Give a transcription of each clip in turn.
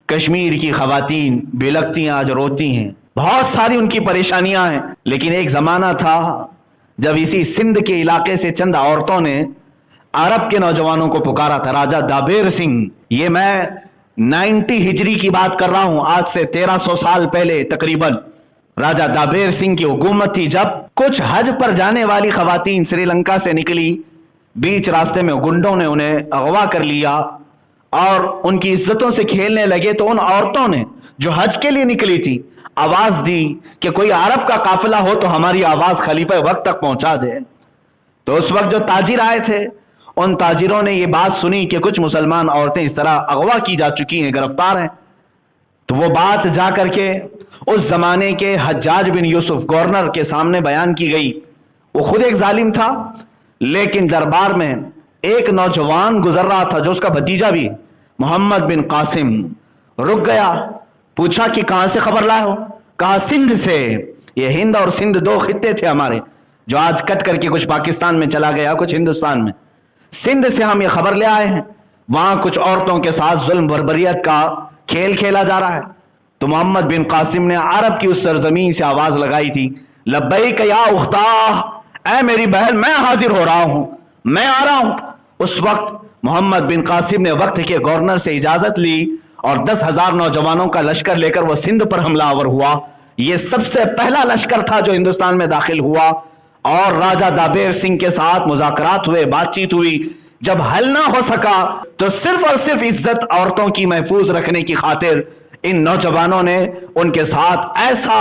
کشمیر کی خواتین بلکتی ہیں، آج روتی ہیں، بہت ساری ان کی پریشانیاں ہیں. لیکن ایک زمانہ تھا جب اسی سندھ کے علاقے سے چند عورتوں نے عرب کے نوجوانوں کو پکارا تھا. راجہ دابیر سنگھ، یہ میں 90 ہجری کی بات کر رہا ہوں، آج سے 1300 سال پہلے تقریباً. راجہ دابیر سنگھ کی حکومت تھی جب کچھ حج پر جانے والی خواتین سری لنکا سے نکلی، بیچ راستے میں گنڈوں نے انہیں اغوا کر لیا اور ان کی عزتوں سے کھیلنے لگے. تو ان عورتوں نے جو حج کے لیے نکلی تھی آواز دی کہ کوئی عرب کا قافلہ ہو تو ہماری آواز خلیفہ وقت تک پہنچا دے. تو اس وقت جو تاجر آئے تھے ان تاجروں نے یہ بات سنی کہ کچھ مسلمان عورتیں اس طرح اغوا کی جا چکی ہیں، گرفتار ہیں. تو وہ بات جا کر کے اس زمانے کے حجاج بن یوسف گورنر کے سامنے بیان کی گئی. وہ خود ایک ظالم تھا، لیکن دربار میں ایک نوجوان گزر رہا تھا جو اس کا بھتیجا بھی، محمد بن قاسم. رک گیا، پوچھا کہ کہاں سے خبر لائے ہو؟ کہا سندھ سے. یہ ہند اور سندھ دو خطے تھے ہمارے، جو آج کٹ کر کے کچھ پاکستان میں چلا گیا، کچھ ہندوستان میں. سندھ سے ہم یہ خبر لے آئے ہیں، وہاں کچھ عورتوں کے ساتھ ظلم بربریت کا کھیل کھیلا جا رہا ہے. تو محمد بن قاسم نے عرب کی اس سرزمین سے آواز لگائی تھی، لبیک یا اختہ، اے میری بہن میں حاضر ہو رہا ہوں، میں آ رہا ہوں. اس وقت محمد بن قاسم نے وقت کے گورنر سے اجازت لی اور 10,000 نوجوانوں کا لشکر لے کر وہ سندھ پر حملہ آور ہوا. یہ سب سے پہلا لشکر تھا جو ہندوستان میں داخل ہوا اور راجہ دابیر سنگھ کے ساتھ مذاکرات ہوئے، بات چیت ہوئی. جب حل نہ ہو سکا تو صرف اور صرف عزت عورتوں کی محفوظ رکھنے کی خاطر ان نوجوانوں نے ان کے ساتھ ایسا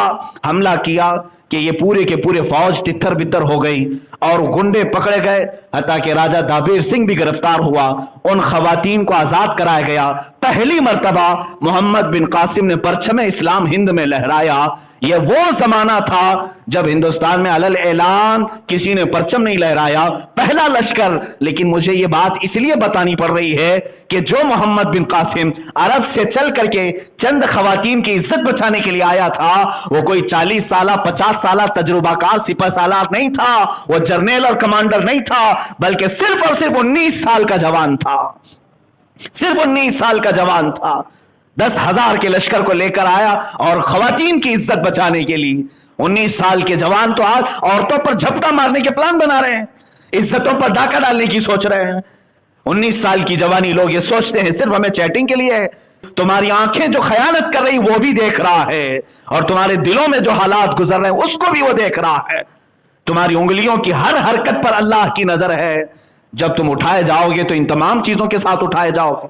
حملہ کیا کہ یہ پورے کے پورے فوج تتھر بتر ہو گئی اور گنڈے پکڑے گئے، حتیٰ کہ راجہ دابیر سنگھ بھی گرفتار ہوا. ان خواتین کو آزاد کرایا گیا. پہلی مرتبہ محمد بن قاسم نے پرچم اسلام ہند میں لہرایا. یہ وہ زمانہ تھا جب ہندوستان میں علل اعلان کسی نے پرچم نہیں لہرایا، پہلا لشکر. لیکن مجھے یہ بات اس لیے بتانی پڑ رہی ہے کہ جو محمد بن قاسم عرب سے چل کر کے چند خواتین کی عزت بچانے کے لیے آیا تھا، وہ کوئی 40 سالہ 50 سالہ تجربہ کار سپہ سالار نہیں تھا، وہ جرنیل اور کمانڈر نہیں تھا، بلکہ صرف اور صرف 19 سال کا جوان تھا. صرف 19 سال کا جوان تھا. 10,000 کے لشکر کو لے کر آیا اور خواتین کی عزت بچانے کے لیے. 19 سال کے جوان تو آج عورتوں پر جھپٹا مارنے کے پلان بنا رہے ہیں، عزتوں پر ڈاکہ ڈالنے کی سوچ رہے ہیں. 19 سال کی جوانی لوگ یہ سوچتے ہیں صرف ہمیں چیٹنگ کے لیے ہے. تمہاری آنکھیں جو خیانت کر رہی وہ بھی دیکھ رہا ہے، اور تمہارے دلوں میں جو حالات گزر رہے ہیں اس کو بھی وہ دیکھ رہا ہے. تمہاری انگلیوں کی ہر حرکت پر اللہ کی نظر ہے. جب تم اٹھائے جاؤ گے تو ان تمام چیزوں کے ساتھ اٹھائے جاؤ گے.